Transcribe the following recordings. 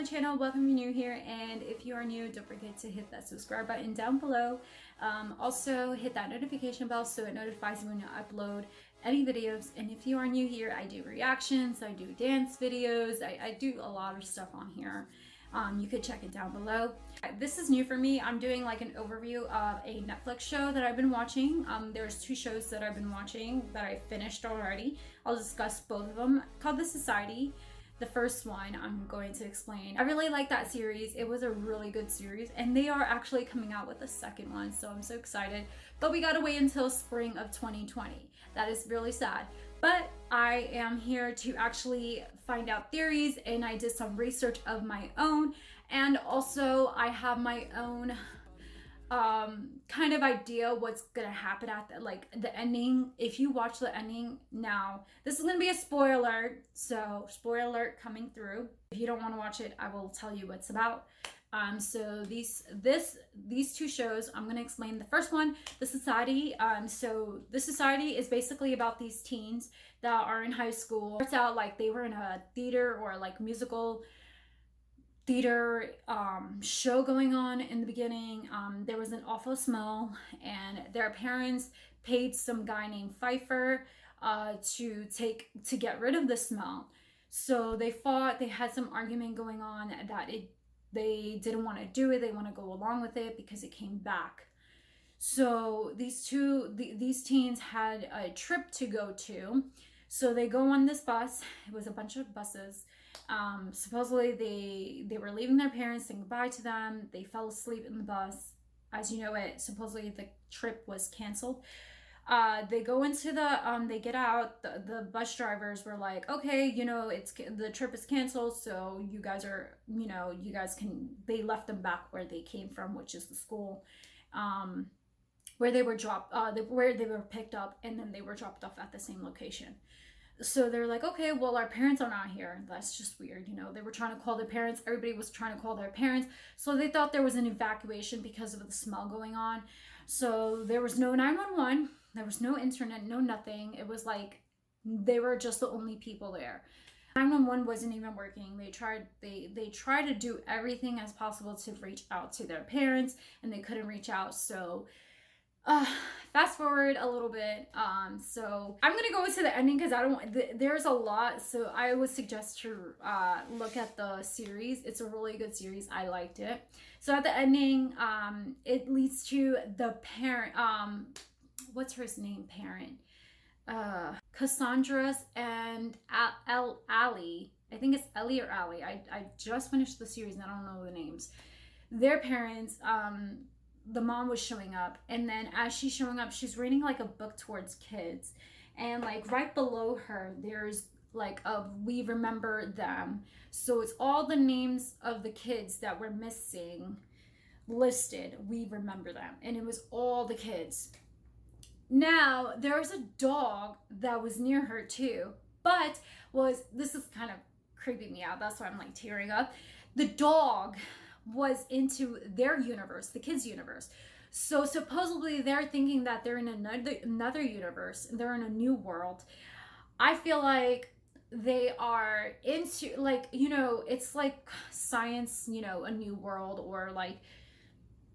the channel, welcome if you're new here, and if you are new, don't forget to hit that subscribe button down below. Also hit that notification bell so it notifies you when I upload any videos. And if you are new here, I do reactions, I do dance videos, I do a lot of stuff on here. You could check it down below. This is new for me. I'm doing like an overview of a Netflix show that I've been watching. There's two shows that I've been watching that I finished already. I'll discuss both of them. Called The Society. The first one I'm going to explain. I really like that series. It was a really good series, and they are actually coming out with a second one, so I'm so excited. But we gotta wait until spring of 2020. That is really sad. But I am here to actually find out theories, and I did some research of my own, and also I have my own kind of idea what's gonna happen at the ending. If you watch the ending now, this is gonna be a spoiler, so spoiler alert coming through. If you don't want to watch it, I will tell you what it's about. So these two shows, I'm gonna explain. The first one, The Society. So The Society is basically about these teens that are in high school. It starts out like they were in a theater or like musical theater show going on in the beginning. There was an awful smell, and their parents paid some guy named Pfeiffer to get rid of the smell. So they fought. They had some argument going on that they didn't want to do it. They want to go along with it because it came back. So these teens had a trip to go to. So they go on this bus. It was a bunch of buses. Supposedly they were leaving their parents, saying goodbye to them. They fell asleep in the bus. As you know, supposedly the trip was canceled. They go into they get out. The bus drivers were like, okay, the trip is canceled, so you guys can. They left them back where they came from, which is the school, where they were dropped, where they were picked up, and then they were dropped off at the same location. So they're like, okay, well, our parents are not here. That's just weird. They were trying to call their parents. Everybody was trying to call their parents. So they thought there was an evacuation because of the smell going on. So there was no 911. There was no internet, no nothing. It was like they were just the only people there. 911 wasn't even working. They tried to do everything as possible to reach out to their parents, and they couldn't reach out. So fast forward a little bit. So I'm gonna go into the ending because there's a lot. So I would suggest to look at the series. It's a really good series. I liked it. So at the ending, it leads to the parent. What's her name? Parent. Cassandra's and Allie. I think it's Ellie or Allie. I just finished the series and I don't know the names. Their parents. The mom was showing up, and then as she's showing up, she's reading like a book towards kids, and like right below her there's like a "We Remember Them," so it's all the names of the kids that were missing listed. We remember them, and it was all the kids. Now there was a dog that was near her too, but this is kind of creeping me out, that's why I'm like tearing up. The dog was into their universe, the kids' universe. So supposedly they're thinking that they're in another universe, they're in a new world. I feel like they are into it's like science, a new world, or like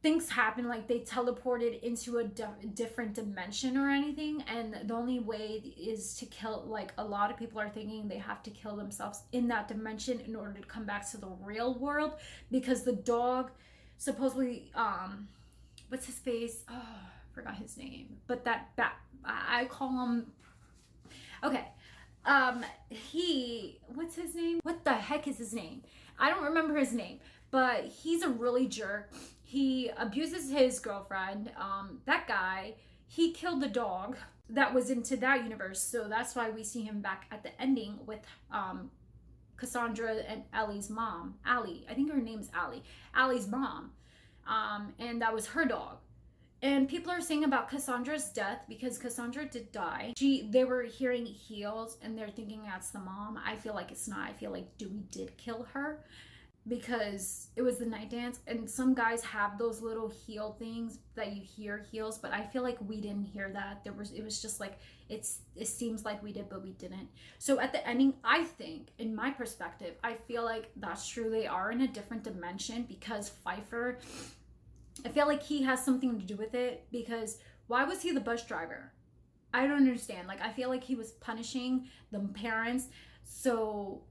things happen, like they teleported into a different dimension or anything, and the only way is to kill, like a lot of people are thinking they have to kill themselves in that dimension in order to come back to the real world, because the dog supposedly what's his face, oh, I forgot his name, but that bat, I call him, okay, what's his name, what the heck is his name, I don't remember his name, but he's a really jerk. He abuses his girlfriend. That guy, he killed the dog that was into that universe. So that's why we see him back at the ending with Cassandra and Ellie's mom. Allie, I think her name's Allie. Allie's mom. And that was her dog. And people are saying about Cassandra's death, because Cassandra did die. They were hearing heels, and they're thinking that's the mom. I feel like it's not. I feel like Dewey did kill her. because it was the night dance, and some guys have those little heel things that you hear heels, but I feel like we didn't hear that. It was just like it seems like we did, but we didn't. So at the ending, I think, in my perspective, I feel like that's true. They are in a different dimension because Pfeiffer, I feel like he has something to do with it, because why was he the bus driver? I don't understand. Like, I feel like he was punishing the parents, so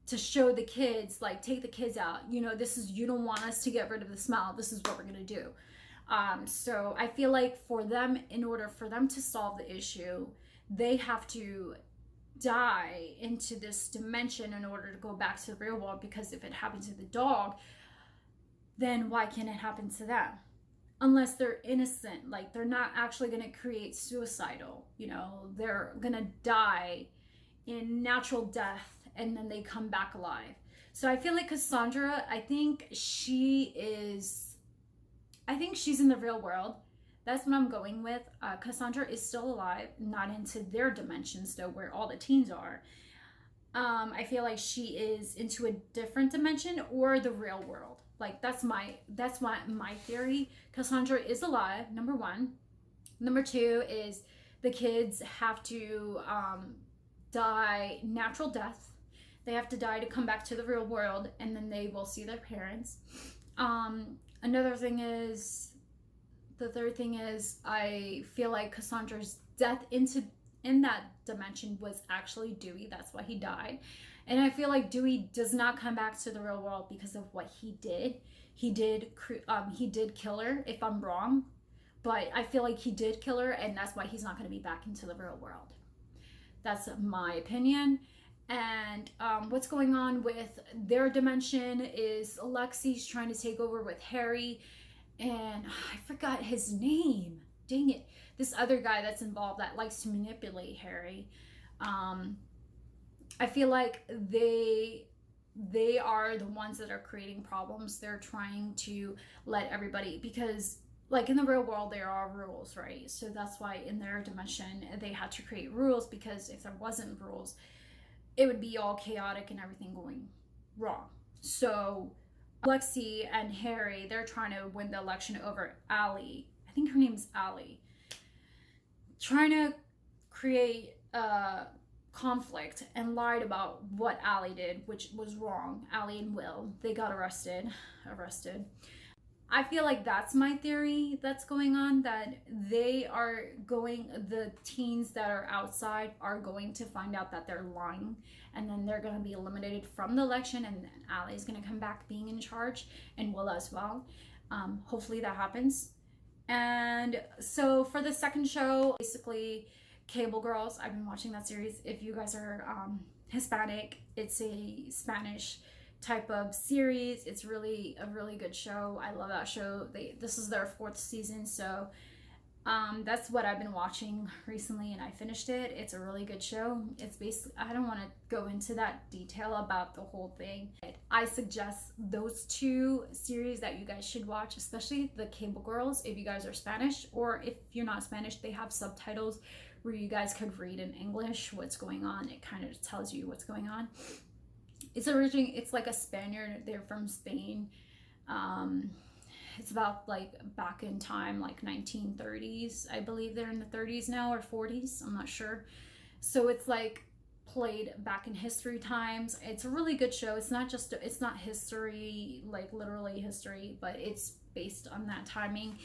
to show the kids, like, take the kids out, you know, this is, you don't want us to get rid of the smell, this is what we're gonna do. So I feel like for them, in order for them to solve the issue, they have to die into this dimension in order to go back to the real world, because if it happened to the dog, then why can't it happen to them? Unless they're innocent, like they're not actually going to create suicidal, you know, they're going to die in natural death and then they come back alive. So I feel like Cassandra, I think she's in the real world. That's what I'm going with. Cassandra is still alive, not into their dimensions though, where all the teens are. I feel like she is into a different dimension or the real world. Like that's my theory. Cassandra is alive, number one. Number two is the kids have to die natural death. They have to die to come back to the real world, and then they will see their parents. Another thing is, the third thing is, I feel like Cassandra's death in that dimension was actually Dewey. That's why he died. And I feel like Dewey does not come back to the real world because of what he did. He did kill her, if I'm wrong, but I feel like he did kill her, and that's why he's not going to be back into the real world. That's my opinion. And what's going on with their dimension is Lexi's trying to take over with Harry, and I forgot his name. Dang it. This other guy that's involved that likes to manipulate Harry. I feel like they are the ones that are creating problems. They're trying to let everybody, because like in the real world there are rules, right? So that's why in their dimension they had to create rules, because if there wasn't rules, it would be all chaotic and everything going wrong. So Lexi and Harry, they're trying to win the election over Allie. I think her name's Allie. Trying to create conflict and lied about what Allie did, which was wrong. Allie and Will, they got arrested. I feel like that's my theory that's going on, that the teens that are outside are going to find out that they're lying, and then they're going to be eliminated from the election, and then Allie's going to come back being in charge, and Will as well. Hopefully that happens. And so for the second show, basically Cable Girls, I've been watching that series. If you guys are Hispanic, it's a Spanish type of series. It's really a really good show. I love that show. This is their 4th season, so that's what I've been watching recently, and I finished it. It's a really good show. It's basically, I don't want to go into that detail about the whole thing. I suggest those 2 series that you guys should watch, especially the Cable Girls if you guys are Spanish, or if you're not Spanish, they have subtitles where you guys could read in English what's going on. It kind of tells you what's going on. It's like a Spaniard. They're from Spain. It's about like back in time, like 1930s. I believe they're in the 30s now, or 40s. I'm not sure. So it's like played back in history times. It's a really good show. It's not history, like literally history, but it's based on that timing.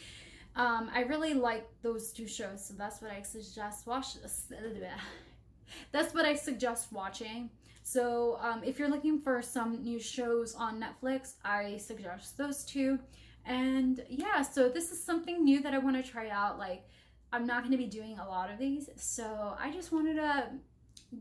I really like those 2 shows, so that's what I suggest watching. So if you're looking for some new shows on Netflix, I suggest those 2. And yeah, so this is something new that I want to try out. Like, I'm not going to be doing a lot of these, so I just wanted to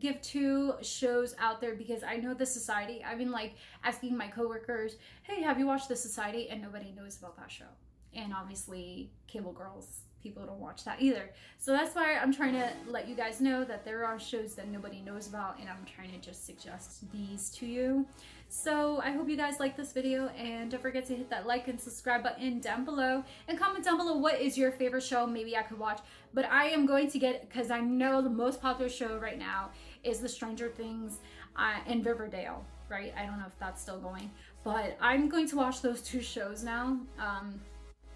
give 2 shows out there, because I know The Society. I've been like asking my coworkers, hey, have you watched The Society? And nobody knows about that show. And obviously Cable Girls, people don't watch that either. So that's why I'm trying to let you guys know that there are shows that nobody knows about, and I'm trying to just suggest these to you. So I hope you guys like this video, and don't forget to hit that like and subscribe button down below, and comment down below what is your favorite show maybe I could watch. But I am going to get, because I know the most popular show right now is the Stranger Things and Riverdale, right? I don't know if that's still going, But I'm going to watch those two shows now.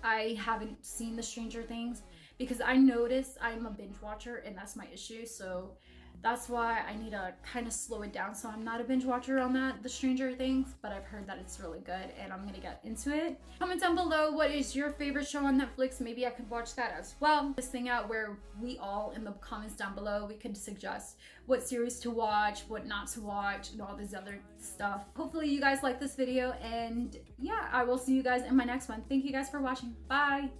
I haven't seen the Stranger Things because I noticed I'm a binge watcher and that's my issue. So that's why I need to kind of slow it down. So I'm not a binge watcher on the Stranger Things, but I've heard that it's really good and I'm gonna get into it. Comment down below what is your favorite show on Netflix. Maybe I could watch that as well. This thing out where we all in the comments down below, we could suggest what series to watch, what not to watch, and all this other stuff. Hopefully you guys like this video, and yeah, I will see you guys in my next one. Thank you guys for watching. Bye.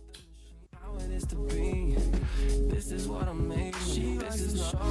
This is what I made. This is not